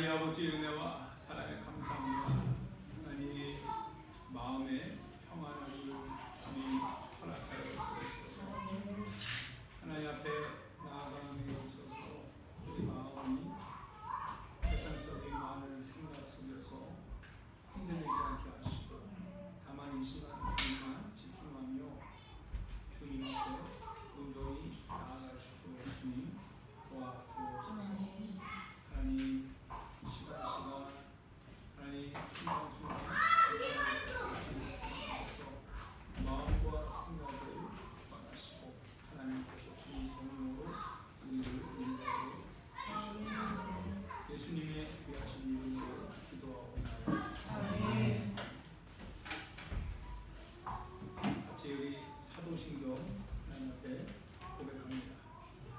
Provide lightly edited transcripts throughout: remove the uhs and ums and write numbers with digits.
하나님 아버지의 은혜와 사랑에 감사합니다. 하나님 마음의 평안을 주님 허락하여 주옵소서. 하나님 앞에 나아가는 있어서 우리 마음이 세상적인 많은 생각 속에서 흔들리지 않게 하시고 다만 이 시간 주님만 집중하며 주님 앞에 온전히 나아갈 수 있도록 주님 도와주옵소서. 하나님 시간 하나님 순간순간 주관하셔서 마음과 생각을 주관하시고 하나님께서 주님 성령으로 우리를 인도하여 주시옵소서. 예수님의 귀하신 이름으로 기도하옵나이다. 아멘. 같이 우리 사도신경 하나님 앞에 고백합니다.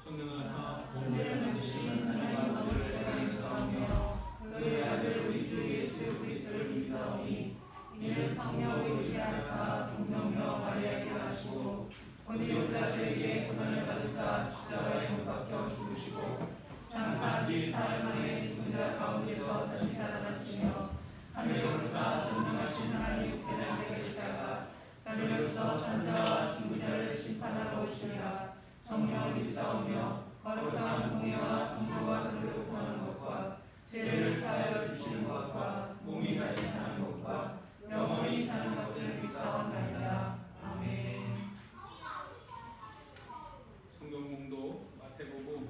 전능하사 천지를 만드신 하나님 아버지를 믿사오며 그의 아들 우리 주 예수 그리스도를 믿사오니 이는 성령으로 잉태하사 동정녀 마리아에게 나시고 본디오 빌라도에게 고난을 받으사 십자가에 못 박혀 죽으시고 장사한 뒤 사흘 만에 죽은 자 가운데서 다시 살아나시며 하늘에 오르사 전능하신 하나님 우편에 앉아 계시다가 자리로서 산자와 죽은 자를 심판하러 오시리라. 성령을 믿사오며 거룩한 공의와 성도와 선교를 구하는 것과 죄를 사하여 주시는 것과 몸이 다시 사는 것과 영원히 사는 것을 믿사옵나이다. 아멘. 성경 공도 마태복음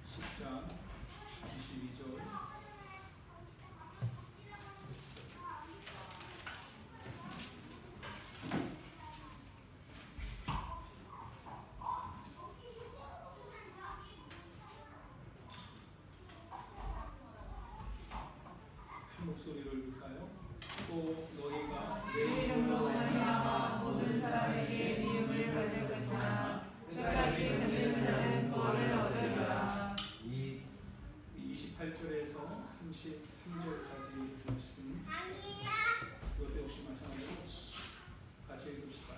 10장 22절 목소리를 읽을까요? 또 너희가 내 이름으로 말미암아 모든 사람에게 미움을 받을 것이나 끝까지 견디는 자는 구원을 얻으리라. 28절에서 33절까지 말씀 이것 역시 마찬가지로 같이 읽읍시다.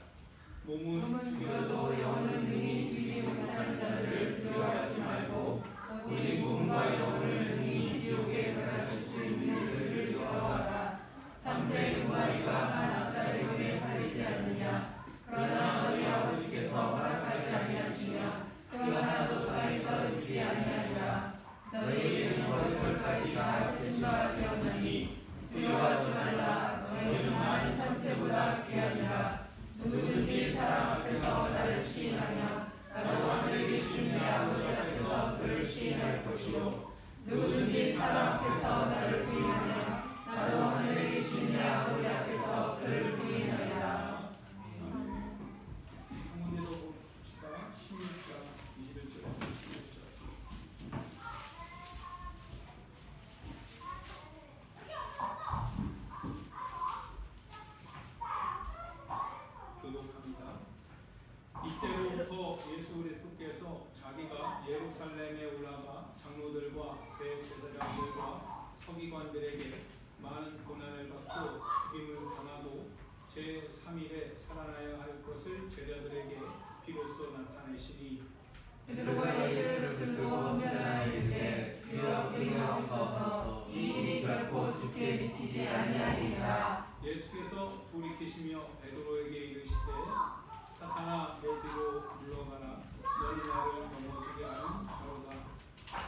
몸은 죽여도 영혼은 능히 죽이지 못하는 자들을 두려워하지 말고 오직 몸과 영혼을 능히 지옥에 들어가실 수 있는 이들을 두려워하라. 참새 두 마리가 한 앞살 때문에 팔리지 않느냐. 그러나 너희 아버지께서 허락하지 아니하시며 그 하나도 땅에 떨어지지 아니하리라. 너희에게는 머리털까지가 신바가 되었나니 두려워하지 말라. 너희는 많은 참새보다 귀하니라. 누구든지 사람 앞에서 나를 시인하면 나도 하늘에 계신 내 아버지 앞에서 그를 시인할 것이요 누구든지 사람 앞에서 나를 부인하면 나도 하늘에 계신 내 아버지 앞에서 그를 부인하리라. 한 문제도 봅시다. 16장 21절에서 16절 교독합니다. 이때로부터 예수 그리스도께서 자기가 예루살렘에 올라가 장로들과 대제사장들과 서기관들에게 많은 고난을 받고 죽임을 당하고 제3일에 살아나야 할 것을 제자들에게 비로소 나타내시니 베드로가 예수를 붙들고 변하여 이르되 주여 우리가 없어서 이 일이 결코 주께 미치지 아니하리이다. 예수께서 돌이키시며 베드로에게 이르시되 사탄아 내 뒤로 물러가라. 너는 나를 넘어지게 하는 자로다.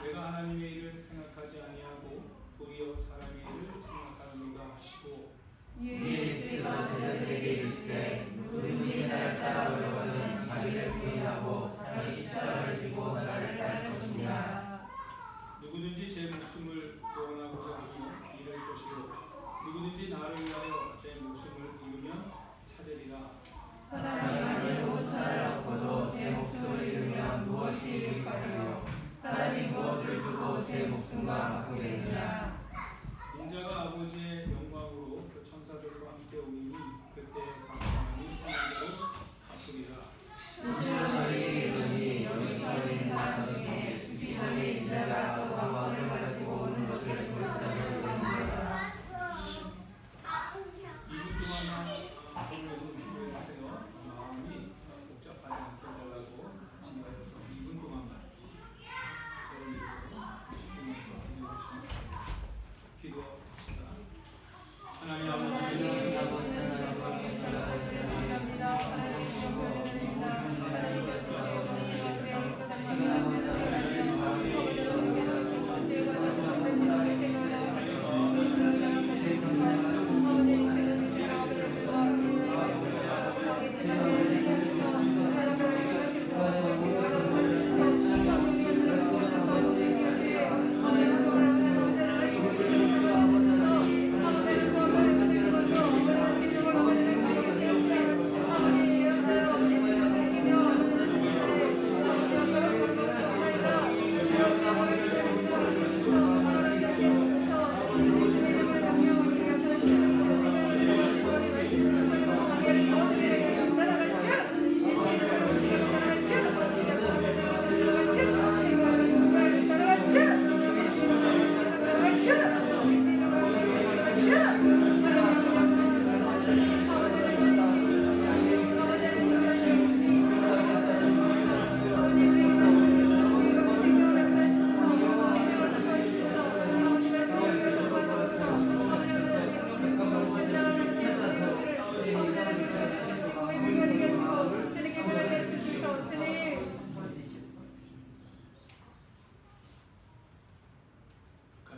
내가 하나님의 일을 생각하지 아니하고 도리어 사람의 일을 생각하는가 하시고 예수께서 제자들에게 이르시되 누구든지 나를 따라오려거든 자기를 부인하고 자기 십자가를 지고 나를 따를 것이니라. 누구든지 제 목숨을 구원하고자 하면 잃을 것이요 누구든지 나를 위하여 제 목숨을 잃으면 찾으리라. 사람이 만일 온 천하를 얻고도 제 목숨을 잃으면 무엇이 유익하리요. 사람이 무엇을 주고 제 목숨과 바꾸겠느냐. 인자가 아버지의 영광으로 그 천사들과 함께 오리니 그때 감사함이 하나님으로 바꾸리라. 진실로 너희에게 이르노니 여기서 있는 사람 중에 죽기 전에 인자가 또 영광을 가지고 오는 것을 볼 자는 없느니라. 2분 동안만 조용해서 기도해주세요. 마음이 복잡하지 않게 해달라고 같이 기도해서 2분 동안만 저를 위해서 집중해서 기도해 주시면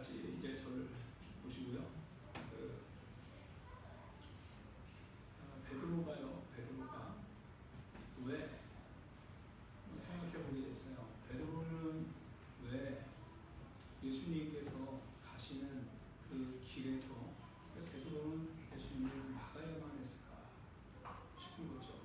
같이 이제 저를 보시고요. 베드로가 왜 생각해 보게 됐어요. 베드로는 왜 예수님께서 가시는 그 길에서 베드로는 예수님을 막아야만 했을까 싶은 거죠.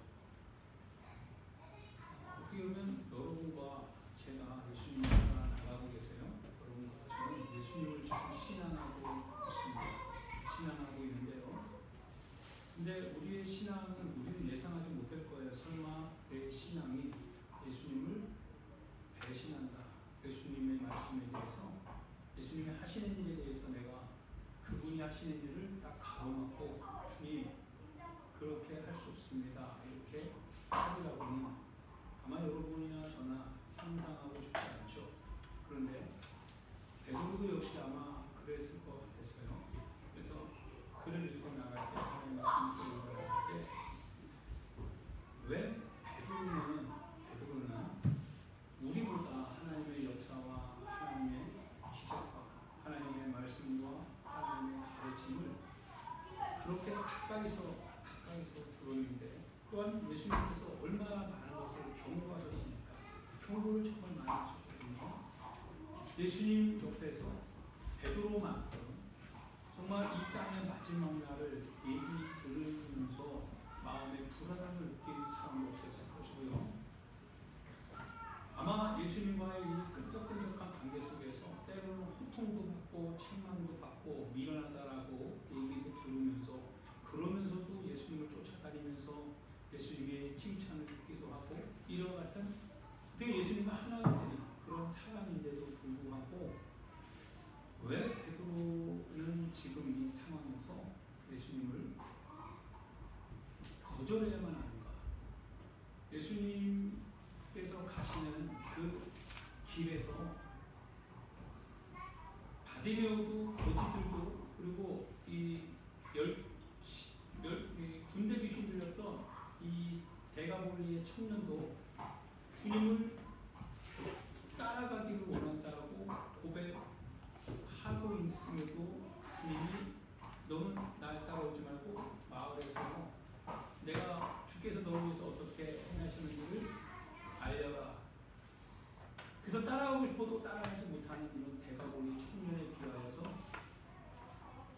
어떻게 보면 여러분과 제가 예수님을 나가고 계세요. 여러분과 저는 예수님을 지금 신앙하고 있습니다. 신앙하고 있는데요. 근데 우리의 신앙은 우리는 예상하지 못할 거예요. 설마 내 신앙이 예수님을 배신한다. 예수님의 말씀에 대해서, 예수님이 하시는 일에 대해서 내가 그분이 하시는 일을 딱 가로막고 주님 그렇게 할 수 없습니다. 이렇게 하리라고는 아마 여러분이나 저나 상상하고 싶지 않죠. 그런데 베드로도 역시 아마 그랬을 것 같았어요. 그래서 글을 읽고 나갈 때, 하나님 말씀을 읽고 나갈 때 왜 베드로는 우리보다 하나님의 역사와 하나님의 기적과 하나님의 말씀과 하나님의 가르침을 그렇게 가까이서 들었는데, 또한 예수님께서 얼마나 많은 것을 경고하셨습니까? 경고를 정말 많이 하셨거든요. 예수님 옆에서 베드로만큼 정말 이 땅의 마지막 날을 얘기 들으면서 마음에 불안함을 느낀 사람도 없었을 것이고요. 아마 예수님과의 이 끈적끈적한 관계 속에서 때로는 호통도 받고 책망도 받고 미련하다라고 얘기도 들으면서, 그러면서도 예수님을 쫓아다니면서 예수님의 칭찬을 듣기도 하고, 이와 같은 되게 예수님과 하나가 되는 그런 사람인데도 불구하고 왜 베드로는 지금 이 상황에서 예수님을 거절해야만 하는가? 예수님께서 가시는 그 길에서 바디메오도 거지들도, 그리고 이 군대 귀신 들렸던 이 대가볼리의 청년도 주님을 따라가기를 원한다고 고백하고 있음에도 주님이 너는 날 따라오지 말고 마을에서 내가 주께서 너를 위해서 어떻게 행하시는지를 알려라. 그래서 따라가고 싶어도 따라가지 못하는 이런 대가볼리 청년에 비하여서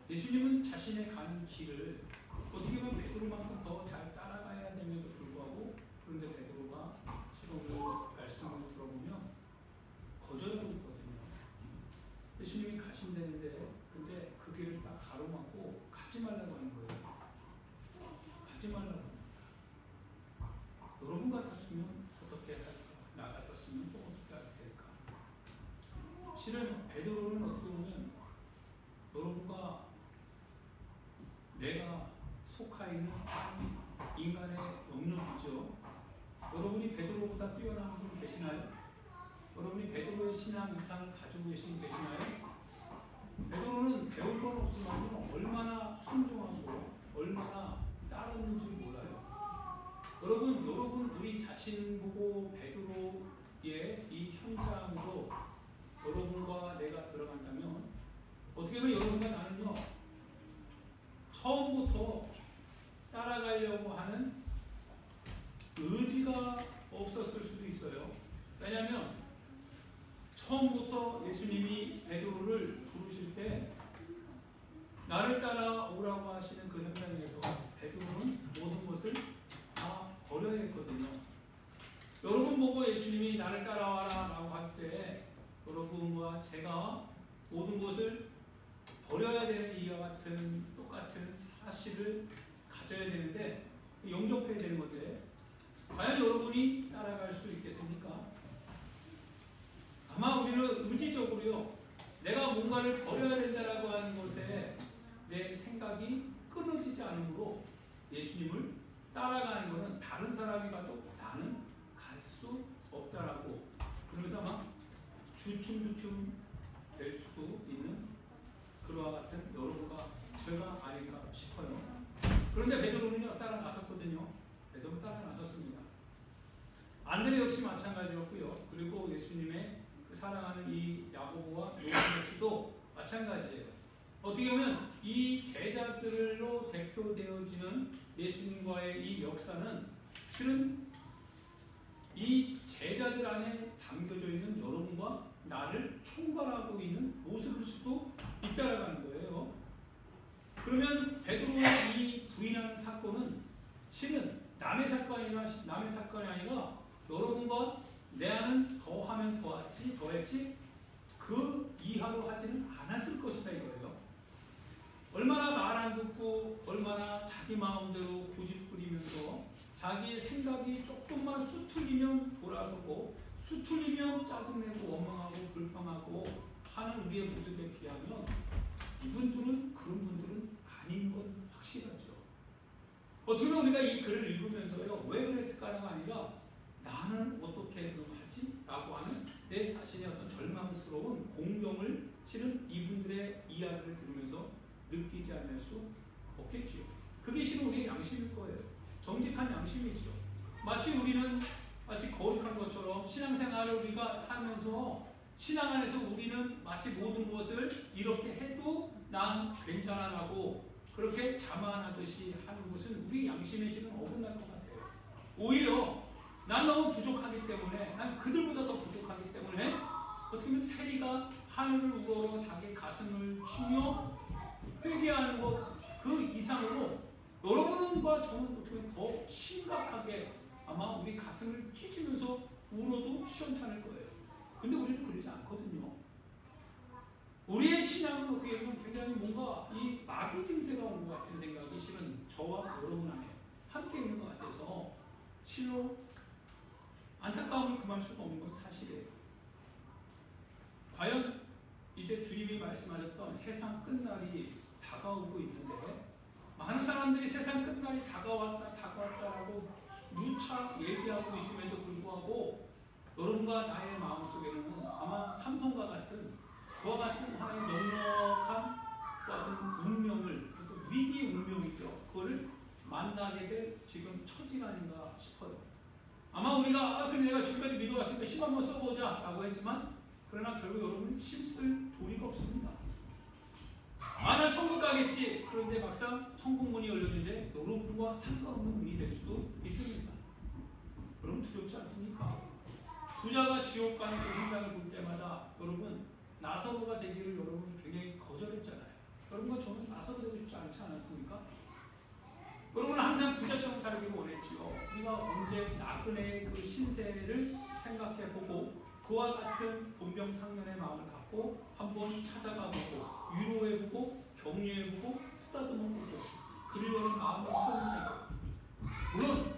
예수님은 자신의 가는 길을 어떻게 보면 베드로만큼 더 잘 따라가야 됨에도 불구하고, 그런데 베드로가 실제로 말씀을 들어보면 거절하고 있거든요. 예수님이 가신다는데, 근데 그 길을 딱 가로막고 가지 말라고 하는 거예요. 가지 말라고 합니다. 여러분 같았으면 어떻게 할까? 나 같았으면 또 어떻게 할까? 실은 베드로는 어떻게 보면 여러분과 내가 속하 있는 인간의 영역이죠. 여러분이 베드로보다 뛰어난 분 계시나요? 여러분이 베드로의 신앙 이상을 가지고 계시나요? 베드로는 배울 건 없지만 얼마나 순종하고 얼마나 따르는지 몰라요. 여러분 우리 자신 보고 베드로의 이 현장으로 여러분과 내가 들어간다면 어떻게 보면 여러분과 나는요, 처음부터 따라가려고 하는 의지가 없었을 수도 있어요. 왜냐하면 처음부터 예수님이 베드로를 부르실 때 나를 따라오라고 하시는 그 현장에서 베드로는 모든 것을 다 버려야 했거든요. 여러분 보고 예수님이 나를 따라와라 라고 할 때 여러분과 제가 모든 것을 버려야 되는 이와 같은 똑같은 사실을 가져야 되는데, 영접해야 되는 건데, 과연 여러분이 따라갈 수 있겠습니까? 아마 우리는 의지적으로요, 내가 뭔가를 버려야 된다라고 하는 것에 내 생각이 끊어지지 않으므로 예수님을 따라가는 것은 다른 사람이 가도 나는 갈 수 없다라고, 그러면서 아마 주춤주춤 될 수도 있는 그와 같은 여러분과 제가 아닐까 싶어요. 그런데 베드로는요, 따라 나섰거든요. 베드로 따라 나섰습니다. 안드레 역시 마찬가지였고요. 그리고 예수님의 그 사랑하는 이 야고보와 요한 역시도 마찬가지예요. 어떻게 보면 이 제자들로 대표되어지는 예수님과의 이 역사는 실은 이 제자들 안에 담겨져 있는 여러분과 나를 총괄하고 있는 모습일 수도 있다라는 거예요. 그러면 베드로의 이 부인하는 사건은 실은 남의 사건이 아니라 여러분과 내 안은 더하면 더했지 그 이하로 하지는 않았을 것이다 이거예요. 얼마나 말 안 듣고 얼마나 자기 마음대로 고집부리면서 자기의 생각이 조금만 수틀리면 돌아서고 수틀리면 짜증내고 원망하고 불평하고 하는 우리의 모습에 비하면 이분들은 그런 분들은 아닌 건 확실하죠. 어떻게 우리가 이 글을 읽으면서요 왜 그랬을까가 아니라 나는 어떻게 하지? 라고 하는 내 자신의 어떤 절망스러운 공경을 실은 이분들의 이야기를 들으면서 느끼지 않을 수 없겠지요. 그게 실은 우리의 양심일 거예요. 정직한 양심이죠. 마치 우리는 마치 거룩한 것처럼 신앙생활을 우리가 하면서 신앙 안에서 우리는 마치 모든 것을 이렇게 해도 난 괜찮아라고 그렇게 자만하듯이 하는 것은 우리 양심의 실은 어긋날 것 같아요. 오히려 난 너무 부족하기 때문에 난 그들보다 더 부족하기 때문에 어떻게 보면 세리가 하늘을 우러러 자기 가슴을 치며 회개하는 것 그 이상으로 여러분과 저는 어떻게 보면 더 심각하게 아마 우리 가슴을 찢으면서 울어도 시원찮을 거예요. 근데 우리는 그러지 않거든요. 우리의 신앙은 어떻게 보면 굉장히 뭔가 이 마비 증세가 온 것 같은 생각이 실은 저와 여러분 안에 함께 있는 것 같아서 실로 안타까움을 금할 수가 없는 건 사실이에요. 과연 이제 주님이 말씀하셨던 세상 끝날이 다가오고 있는데 많은 사람들이 세상 끝날이 다가왔다라고 누차 얘기하고 있음에도 불구하고 여러분과 나의 마음속에는 아마 삼손과 같은 그와 같은 하나의 넉넉한 그와 같은 운명을 위기의 운명이죠. 그거를 만나게 될 지금 처지가 아닌가 싶어요. 아마 우리가 근데 내가 지금까지 믿어왔으니까 힘 한번 써보자 라고 했지만 그러나 결국 여러분은 힘쓸 도리가 없습니다. 나 천국 가겠지. 그런데 막상 천국 문이 열렸는데 여러분과 상관없는 문이 될 수도 있습니다. 여러분 두렵지 않습니까? 부자가 지옥 가는 그 현장을 볼 때마다 여러분 나사로가 되기를 여러분 굉장히 거절했잖아요. 여러분과 저는 나사로 되고 싶지 않지 않았습니까? 여러분은 항상 부자처럼 살기를 원했지요. 우리가 언제 나그네의 그 신세를 생각해보고 그와 같은 돈병상련의 마음을 갖고 한번 찾아가보고 위로해보고 격려해보고 쓰다듬어보고 그러려는 마음을 쓰는 물론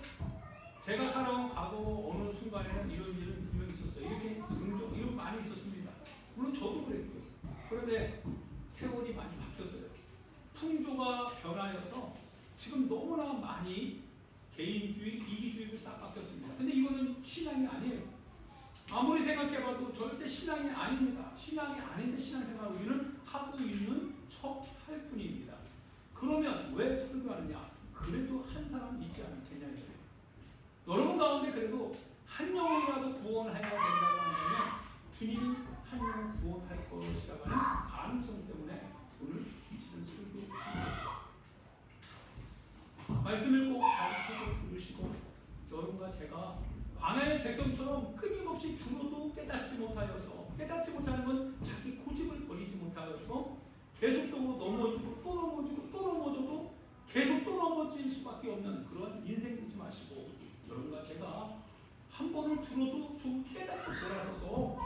제가 살아온 과거 어느 순간에는 이런 일은 분명히 있었어요. 이렇게 긍정 이런 많이 있었습니다. 물론 저도 그랬고요. 그런데 세월이 많이 바뀌었어요. 풍조가 변하여서 지금 너무나 많이 개인주의, 이기주의로 싹 바뀌었습니다. 근데 이거는 신앙이 아니에요. 아무리 생각해봐도 절대 신앙이 아닙니다. 신앙이 아닌데 신앙생활을 우리는 하고 있는 척 할 뿐입니다. 그러면 왜 설교하느냐? 그래도 한 사람 있지 않겠냐 이거예요. 여러분 가운데 그래도 한 영혼이라도 구원해야 된다고 한다면 주님이 한 영혼 구원할 것이라고 하는 가능성 때문에 오늘 이런 설교하는 거죠. 말씀을 꼭 잘 새겨 들으시고 여러분과 제가 광야의 백성처럼 끊임없이 들어도 깨닫지 못하여서 깨닫지 못하는 건 자기 고집을 버리지 못하여서 계속적으로 넘어지고 또 넘어지고 또 넘어져도 계속 또 넘어질 수밖에 없는 그런 인생 되지 마시고 여러분과 제가 한 번을 들어도 좀 깨닫고 돌아서서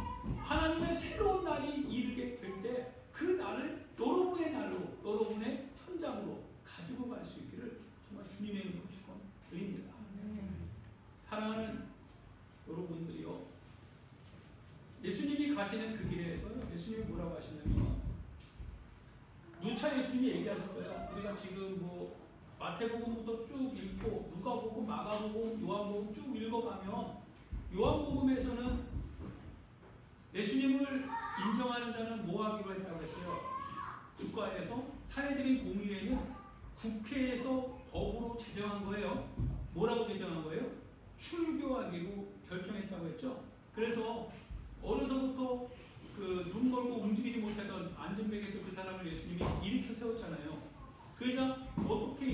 하나님의 새로운 날이 이르게 될 때 그 날을 여러분의 날로 여러분의 현장으로 가지고 갈 수 있기를 정말 주님의 이름으로 축원드립니다. 사랑하는 여러분들이요, 예수님이 가시는 그 길에서요, 예수님이 뭐라고 하시냐면 누차 예수님이 얘기하셨어요. 우리가 지금 뭐 마태복음부터 쭉 읽고 누가복음, 마가복음, 요한복음 쭉 읽어가면 요한복음에서는 예수님을 인정하는 자는 뭐 하기로 했다고 했어요? 국가에서 사내들인 공의회는 국회에서 법으로 제정한 거예요. 뭐라고 제정한 거예요? 출교하기로 결정했다고 했죠. 그래서 어려서부터 그 눈 멀고 움직이지 못하던 안전병했던 그 사람을 예수님이 일으켜 세웠잖아요. 그러자 어떻게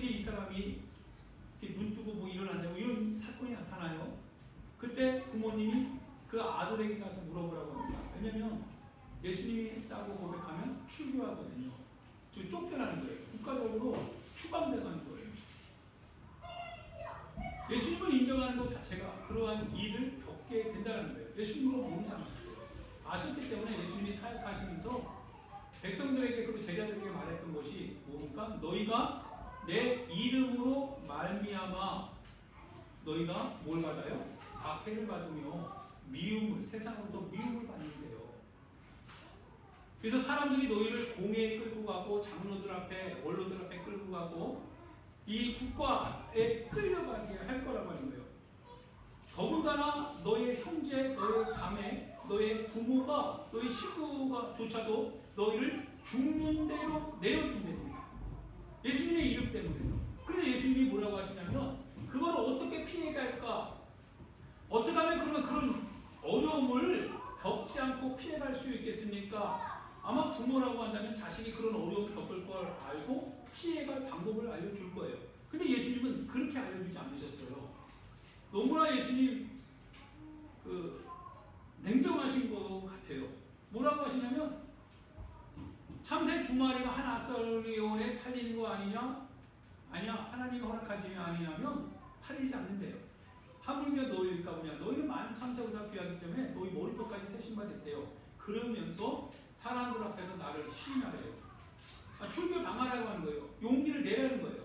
이 사람이 눈 뜨고 뭐 일어났냐고 이런 사건이 나타나요. 그때 부모님이 그 아들에게 가서 물어보라고 합니다. 왜냐면 예수님이 했다고 고백하면 출교하거든요. 쫓겨나는 거예요. 국가적으로 추방당하는 거예요. 예수님을 인정하는 것 자체가 그러한 일을 겪게 된다는 거예요. 예수님으로 모르지 않으셨어요. 아셨기 때문에 예수님이 사역하시면서 백성들에게 그리고 제자들에게 말했던 것이 뭡니까? 너희가 내 이름으로 말미암아 너희가 뭘 받아요? 박해를 받으며 미움을, 세상으로도 미움을 받는데요. 그래서 사람들이 너희를 공회에 끌고 가고 장로들 앞에, 원로들 앞에 끌고 가고 이 국가에 끌려가게 할 거라고 하는 거예요. 더군다나 너의 형제, 너의 자매, 너의 부모가, 너의 식구가 조차도 너희를 죽는 대로 내어준답니다. 예수님의 이름 때문에요. 그런데 예수님이 뭐라고 하시냐면 그걸 어떻게 피해갈까? 어떻게 하면 그런 어려움을 겪지 않고 피해갈 수 있겠습니까? 아마 부모라고 한다면 자식이 그런 어려움을 겪을 걸 알고 피해갈 방법을 알려줄 거예요. 근데 예수님은 그렇게 알려주지 않으셨어요. 너무나 예수님 냉정하신 것 같아요. 뭐라고 하시냐면 참새 2마리가 한 아사리온에 팔리는 거 아니냐? 아니야. 하나님이 허락하지 아니냐면 팔리지 않는데요. 하물며 너희일까 보냐. 너희는 많은 참새보다 귀하기 때문에 너희 머리털까지 세신받았대요. 그러면서 사람들 앞에서 나를 시인하래요. 출교 당하라고 하는 거예요. 용기를 내라는 거예요.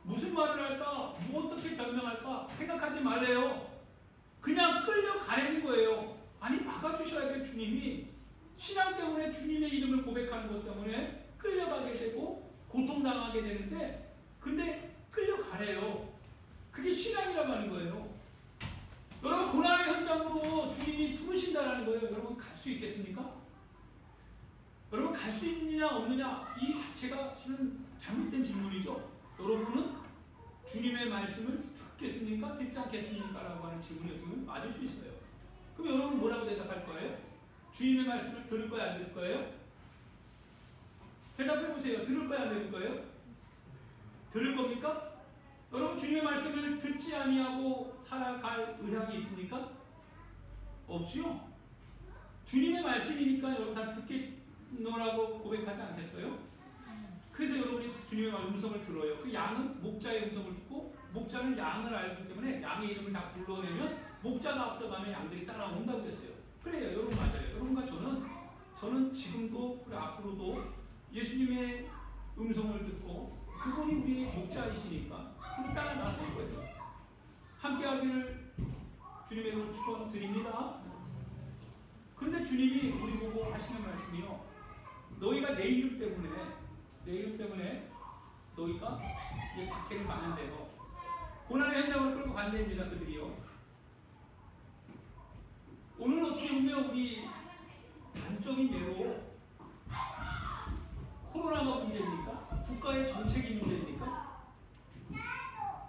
무슨 말을 할까? 어떻게 변명할까? 생각하지 말래요. 그냥 끌려가는 거예요. 아니 막아주셔야 될 주님이 신앙 때문에 주님의 이름을 고백하는 것 때문에 끌려가게 되고 고통당하게 되는데 근데 끌려가래요. 그게 신앙이라고 하는 거예요. 여러분 고난의 현장으로 주님이 부르신다는 거예요. 여러분 갈 수 있겠습니까? 여러분 갈 수 있느냐 없느냐 이 자체가 실은 잘못된 질문이죠. 여러분은 주님의 말씀을 듣겠습니까? 듣지 않겠습니까? 라고 하는 질문이 어떻게 보면 맞을 수 있어요. 그럼 여러분 뭐라고 대답할 거예요? 주님의 말씀을 들을 거예요? 안 들을 거예요? 대답해 보세요. 들을 거예요? 안 들을 거예요? 들을 겁니까? 여러분 주님의 말씀을 듣지 아니하고 살아갈 의향이 있습니까? 없지요? 주님의 말씀이니까 여러분 다 듣겠노라고 고백하지 않겠어요? 그래서 여러분이 주님의 음성을 들어요. 그 양은 목자의 음성을 듣고 목자는 양을 알기 때문에 양의 이름을 다 불러내면 목자가 앞서가면 양들이 따라온다고 했어요. 그래요. 여러분 맞아요. 여러분과 저는 지금도 그리고 앞으로도 예수님의 음성을 듣고 그분이 우리의 목자이시니까 그걸 따라 나설 거예요. 함께하기를 주님의 이름으로 축원드립니다. 그런데 주님이 우리 보고 하시는 말씀이요. 너희가 내 이름 때문에 너희가 이제 박해를 맞는데요. 고난의 현장으로 끌고 간답니다. 그들이요. 오늘 어떻게 보면 우리 단적인 예로 코로나가 문제입니까? 국가의 정책이 문제입니까?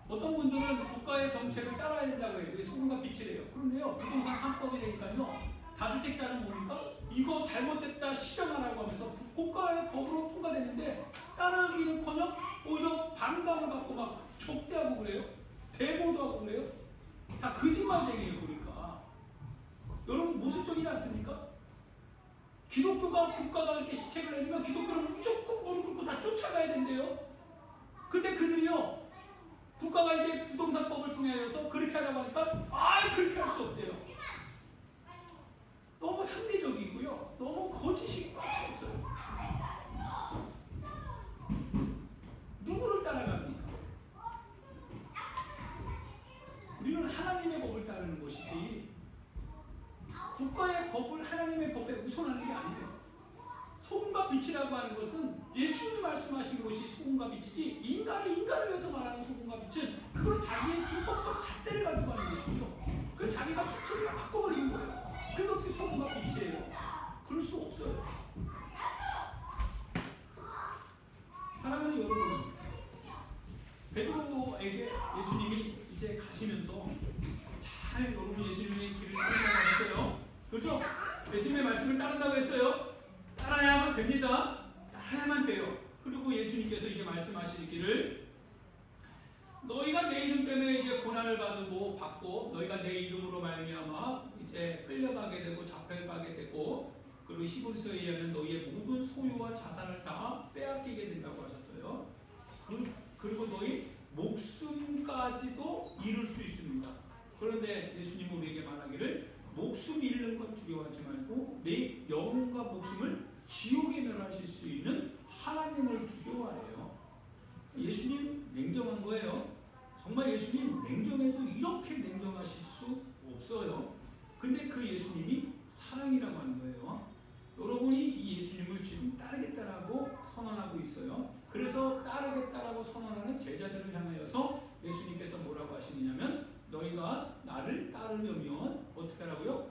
어떤 분들은 국가의 정책을 따라야 된다고 해요. 그게 소금과 빛이래요. 그런데요, 부동산 3법이 되니까요, 다주택자는 뭡니까? 이거 잘못됐다 시정하라고 하면서 국가의 법으로 통과됐는데 따르기는커녕 오히려 반감을 갖고 막 적대하고 그래요. 데모도 하고 그래요. 다 거짓말쟁이에요. 보니까 여러분 모순적이지 않습니까? 기독교가 국가가 이렇게 시책을 내리면 기독교는 무조건 무릎 꿇고 다 쫓아가야 된대요. 근데 그들이요, 국가가 이제 부동산법을 통해서 그렇게 하라고 하니까 그렇게 할 수 없대요. 너무 상대적이고요. 너무 거짓이 꽉 차 있어요. 누구를 따라갑니까? 우리는 하나님의 법을 따르는 것이지 국가의 법을 하나님의 법에 우선하는 게 아니에요. 소금과 빛이라고 하는 것은 예수님이 말씀하신 것이 소금과 빛이지 인간을 위해서 말하는 소금과 빛은 그건 자기의 율법적 잣대를 가지고 하는 것이죠. 그 자기가 수초를 바꿔버리는 거예요. 그게 어떻게 소금과 빛이에요? 그럴 수 없어요. 사랑하는 여러분, 베드로에게 예수님이 이제 가시면서 잘 여러분 예수님의 길을 따라가세요. 그렇죠? 따라야만 됩니다. 따라야만 돼요. 그리고 예수님께서 이제 말씀하시기를 너희가 내 이름 때문에 이제 고난을 받고 너희가 내 이름으로 말미암아 이제 끌려가게 되고 잡혀가게 되고 그리고 히브리서에 의하면 너희의 모든 소유와 자산을 다 빼앗기게 된다고 하셨어요. 그리고 너희 목숨까지도 잃을 수 있습니다. 그런데 예수님은 우리에게 말하기를 목숨 잃는 건 두려워하지 말고 내 영혼과 목숨을 지옥에 멸하실 수 있는 하나님을 두려워하래요. 예수님 냉정한 거예요. 정말 예수님 냉정해도 이렇게 냉정하실 수 없어요. 근데 그 예수님이 사랑이라고 하는 거예요. 여러분이 이 예수님을 지금 따르겠다라고 선언하고 있어요. 그래서 따르겠다라고 선언하는 제자들을 향하여서 예수님께서 뭐라고 하시느냐면 너희가 나를 따르려면 어떻게 하라고요?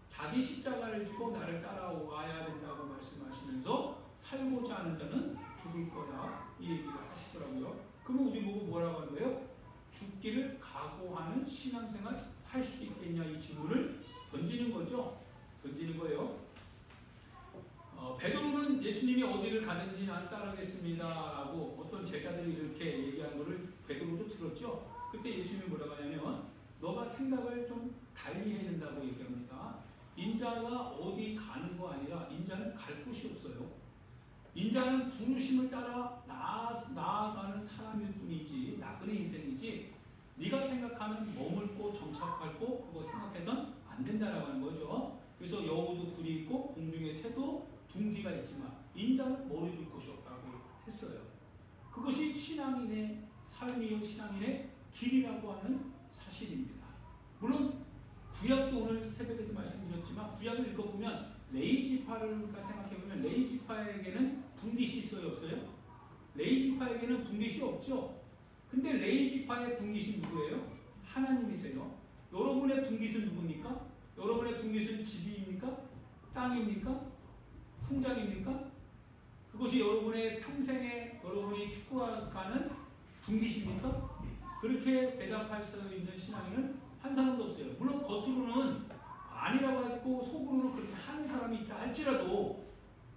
자기 십자가를 지고 나를 따라와야 된다고 말씀하시면서 살고자 하는 자는 죽을 거야 이 얘기를 하시더라고요. 그러면 우리 보고 뭐라고 하는 거예요? 죽기를 각오하는 신앙생활 할 수 있겠냐 이 질문을 던지는 거죠. 던지는 거예요. 베드로는 예수님이 어디를 가든지 난 따르겠습니다 라고 어떤 제자들이 이렇게 얘기한 거를 베드로도 들었죠. 그때 예수님이 뭐라고 하냐면 너가 생각을 좀 달리 해야 된다고 얘기합니다. 인자가 어디 가는 거 아니라 인자는 갈 곳이 없어요. 인자는 부르심을 따라 나아가는 사람일 뿐이지 나그네 인생이지 네가 생각하는 머물고 정착하고 그거 생각해선 안 된다라고 하는 거죠. 그래서 여우도 굴이 있고 공중의 새도 둥지가 있지만 인자는 머리 둘 곳이 없다고 했어요. 그것이 신앙인의 삶이요 신앙인의 길이라고 하는 사실입니다. 물론 구약도 오늘 새벽에도 말씀드렸지만 구약을 읽어보면 레이지파를 생각해보면 레이지파에게는 분깃이 있어요 없어요? 레이지파에게는 분깃이 없죠. 근데 레이지파의 분깃이 누구예요? 하나님이세요. 여러분의 분깃은 누굽니까? 여러분의 분깃은 집입니까? 땅입니까? 통장입니까? 그것이 여러분의 평생에 여러분이 추구하는 분깃입니까? 그렇게 대답할 수 있는 신앙인은 한 사람도 없어요. 물론 겉으로는 아니라고 하고 속으로는 그렇게 하는 사람이 있다 할지라도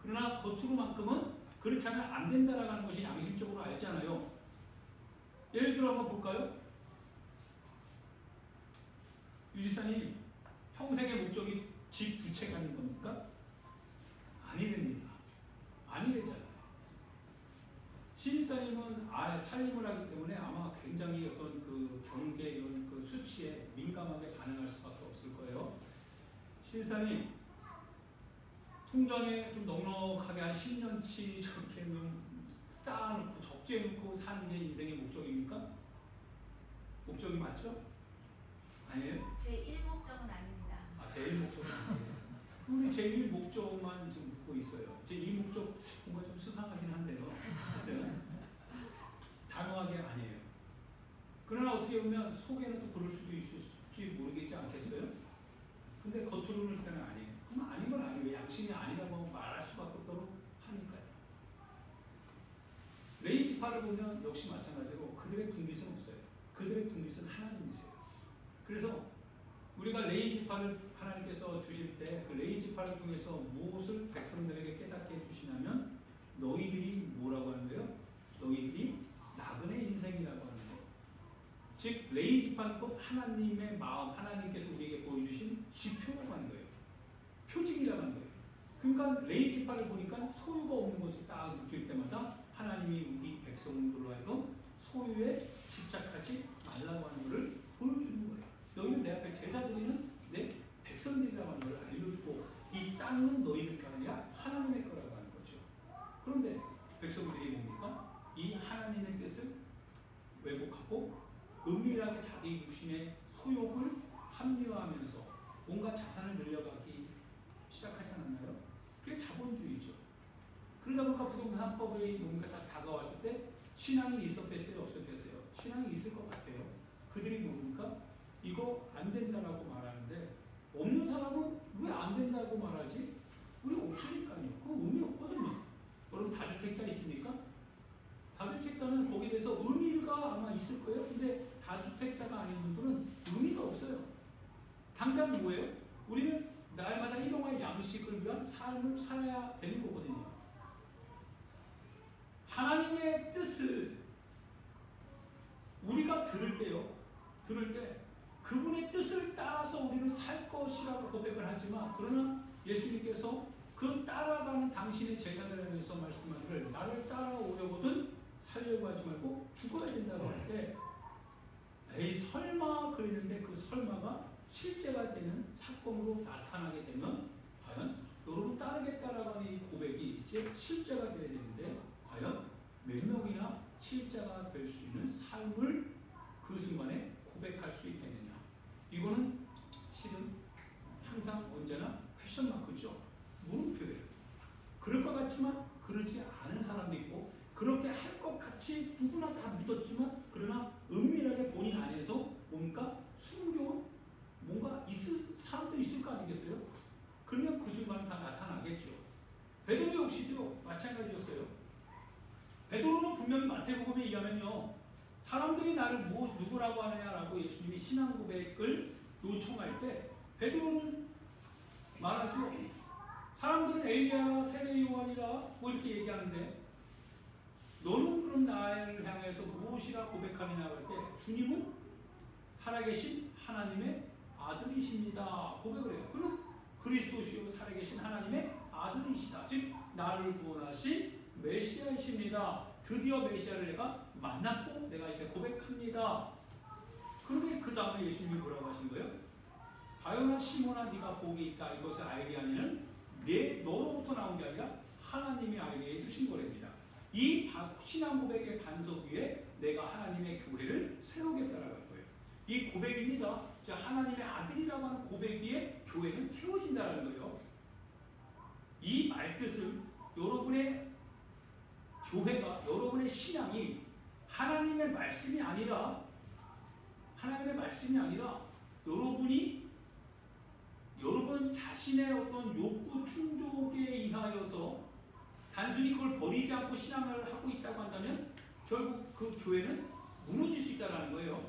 그러나 겉으로만큼은 그렇게 하면 안 된다라고 하는 것이 양심적으로 알잖아요. 예를 들어 한번 볼까요? 유지사님 평생의 목적이 집 두 채 갖는 겁니까? 아니랍니다. 아니래잖아요. 신사님은 살림을 하기 때문에 아마 굉장히 어떤 그 경제 이런 그 수치에 민감하게 반응할 수밖에 없을 거예요. 신사님 통장에 좀 넉넉하게 한 10년치 저렇게 쌓아놓고 적재해놓고 사는 게 인생의 목적입니까? 목적이 맞죠? 아니에요? 제 1목적은 아닙니다. 제 1목적은 아니에요. 우리 제 1목적만 지금 묻고 있어요. 제 2목적 뭔가 좀 수상하긴 한데요. 단호하게 아니에요. 그러나 어떻게 보면 속에는 또 그럴 수도 있을지 모르겠지 않겠어요? 근데 겉으로는 일단은 아니에요. 그럼 아닌 건 아니에요. 양심이 아니라고 말할 수밖에 없도록 하니까요. 레이지파를 보면 역시 마찬가지로 그들의 분깃은 없어요. 그들의 분깃은 하나님이세요. 그래서 우리가 레이지파를 하나님께서 주실 때 그 레이지파를 통해서 무엇을 백성들에게 깨닫게 해주시냐면 너희들이 뭐라고 하는 거예요? 너희들이 나그네 인생이라고 하는 거예요. 즉 레이지파는 곧 하나님의 마음, 하나님께서 우리에게 보여주신 지표라고 하는 거예요. 표징이라고 하는 거예요. 그러니까 레이지파를 보니까 소유가 없는 것을 딱 느낄 때마다 하나님이 우리 백성들로 하여금 소유에 집착하지 말라고 하는 것을 보여주는 거예요. 너희는 내 앞에 제사 드리는 내 백성들이라고 하는 걸 알려주고 이 땅은 너희들가 아니라 하나님의 거라고 하는 거죠. 그런데 백성들이 뭡니까? 이 하나님의 뜻을 왜곡하고 은밀하게 자기 육신의 소욕을 합리화하면서 온갖 자산을 늘려가기 시작하지 않았나요? 그게 자본주의죠. 그러다 보니까 부동산 3법이 뭔가 딱 다가왔을 때 신앙이 있었겠어요? 없었겠어요? 신앙이 있을 것 같아요. 그들이 뭡니까? 이거 안 된다라고 말하는데 없는 사람은 왜 안 된다고 말하지? 우리 없으니까요. 그거 의미 없거든요. 여러분 다주택자 있습니까? 다주택자는 거기에 대해서 의미가 아마 있을 거예요. 근데 다주택자가 아닌 분들은 의미가 없어요. 당장 뭐예요? 우리는 날마다 일용할 양식을 위한 삶을 살아야 되는 거거든요. 그분의 뜻을 우리가 들을 때 그분의 뜻을 따라서 우리는 살 것이라고 고백을 하지만, 그러나 예수님께서 그 따라가는 당신의 제자들에 대해서 말씀하기를 나를 따라오려거든 살려고 하지 말고 죽어야 된다고 할 때, 에이 설마 그랬는데 그 설마가 실제가 되는 사건으로 나타나게 되면 과연 여러분 따르겠다라고 하는 이 고백이 이제 실제가 되어야 되는데, 과연 몇 명이나 실제가 될 수 있는 삶을 그 순간에 고백할 수 있겠느냐. 이거는 실은 항상 언제나 퀘션 마크죠. 물음표예요. 그럴 것 같지만 그러지 않은 사람도 있고, 그렇게 할 것 같이 누구나 다 믿었지만 그러나 은밀하게 본인 안에서 뭔가 숨겨온 뭔가 있을 사람도 있을 거 아니겠어요? 그러면 그 순간 다 나타나겠죠. 베드로 역시도 마찬가지였어요. 베드로는 분명히 마태복음에 의하면요, 사람들이 나를 누구라고 하느냐라고 예수님이 신앙 고백을 요청할 때 베드로는 말하죠. 사람들은 엘리야, 세례 요한이라 뭐 이렇게 얘기하는데 너는 그럼 나를 향해서 무엇이라 고백하느냐 할 때 주님은 살아계신 하나님의 아들이십니다 고백을 해요. 그는 그리스도시요 살아계신 하나님의 아들이시다. 즉 나를 구원하신 메시아이십니다. 드디어 메시아를 내가 만났고 내가 이제 고백합니다. 그런데 그 다음에 예수님이 뭐라고 하신 거예요? 바요나 시몬아 네가 복이 있다. 이것을 알게 하니는 너로부터 나온 게 아니라 하나님이 알게 해주신 거랍니다. 이 신앙 고백의 반석 위에 내가 하나님의 교회를 세우겠다라고 할 거예요. 이 고백입니다. 하나님의 아들이라고 하는 고백 위에 교회는 세워진다는 거예요. 이 말뜻은 여러분의 교회가, 여러분의 신앙이 하나님의 말씀이 아니라 여러분 자신의 어떤 욕구 충족에 의하여서 단순히 그걸 버리지 않고 신앙을 하고 있다고 한다면 결국 그 교회는 무너질 수 있다는 거예요.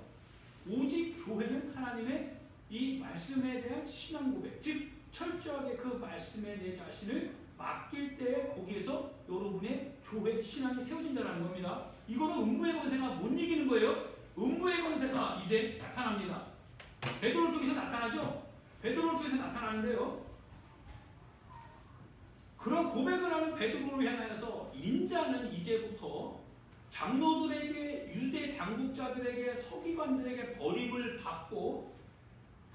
오직 교회는 하나님의 이 말씀에 대한 신앙 고백, 즉 철저하게 그 말씀에 내 자신을 맡길 때 거기에서 여러분의 교회 신앙이 세워진다는 겁니다. 이거는 음부의 권세가 못 이기는 거예요. 음부의 권세가 이제 나타납니다. 베드로를 통해서 나타나죠. 베드로를 통해서 나타나는데요, 그런 고백을 하는 베드로를 향해서 인자는 이제부터 장로들에게, 유대 당국자들에게, 서기관들에게 버림을 받고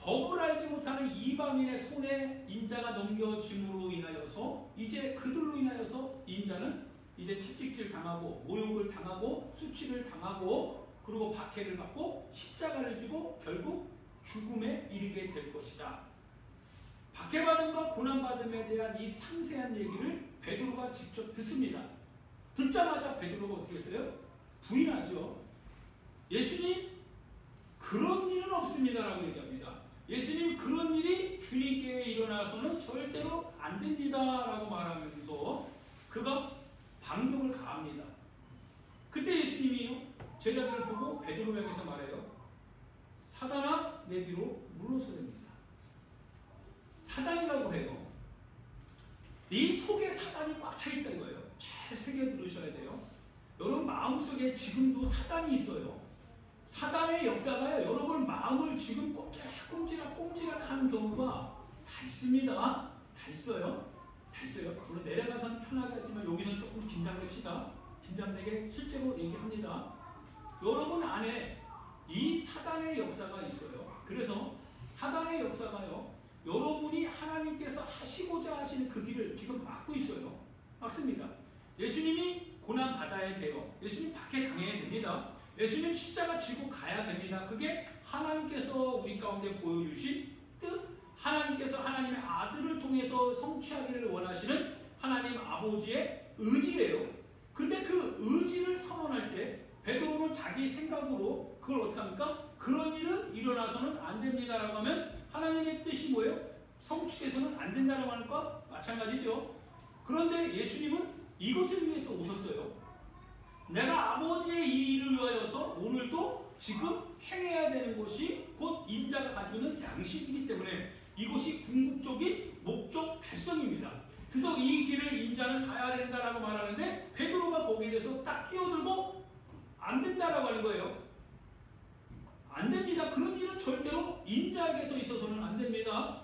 법을 알지 못하는 이방인의 손에 인자가 넘겨짐으로 인하여서 이제 그들로 인하여서 인자는 이제 채찍질 당하고 모욕을 당하고 수치를 당하고 그리고 박해를 받고 십자가를 지고 결국 죽음에 이르게 될 것이다. 박해받음과 고난받음에 대한 이 상세한 얘기를 베드로가 직접 듣습니다. 듣자마자 베드로가 어떻게 했어요? 부인하죠. 예수님 그런 일은 없습니다라고 얘기합니다. 예수님 그런 일이 주님께 일어나서는 절대로 안 됩니다라고 말하면서 그가 반격을 가합니다. 그때 예수님이 제자들을 보고 베드로 향해서 말해요. 사단아 내 뒤로 물러서야 됩니다. 사단이라고 해요. 네 속에 사단이 꽉 차 있다 이거예요. 잘 새겨 들으셔야 돼요. 여러분 마음속에 지금도 사단이 있어요. 사단의 역사가요, 여러분 마음을 지금 꼼지락 하는 경우가 다 있습니다. 다 있어요. 물론 내려가서는 편하게 하지만 여기서는 조금 긴장됩시다. 긴장되게 실제로 얘기합니다. 여러분 안에 이 사단의 역사가 있어요. 그래서 사단의 역사가요, 여러분이 하나님께서 하시고자 하시는 그 길을 지금 막고 있어요. 막습니다. 예수님이 고난 받아야 돼요. 예수님 박해 당해야 됩니다. 예수님 십자가 지고 가야 됩니다. 그게 하나님께서 우리 가운데 보여주신 뜻, 하나님께서 하나님의 아들을 통해서 성취하기를 원하시는 하나님 아버지의 의지예요. 근데 그 의지를 선언할 때 베드로는 자기 생각으로 그걸 어떻게 합니까? 그런 일은 일어나서는 안 됩니다라고 하면 하나님의 뜻이 뭐예요? 성취돼서는 안 된다라고 하는 것과 마찬가지죠. 그런데 예수님은 이것을 위해서 오셨어요. 내가 아버지의 이 일을 위하여서 오늘도 지금 행해야 되는 것이 곧 인자가 가지고 있는 양식이기 때문에 이것이 궁극적인 목적 달성입니다. 그래서 이 길을 인자는 가야 된다라고 말하는데 베드로가 거기에 대해서 딱 끼어들고 안 된다라고 하는 거예요. 안 됩니다. 그런 일은 절대로 인자에게서 있어서는 안 됩니다.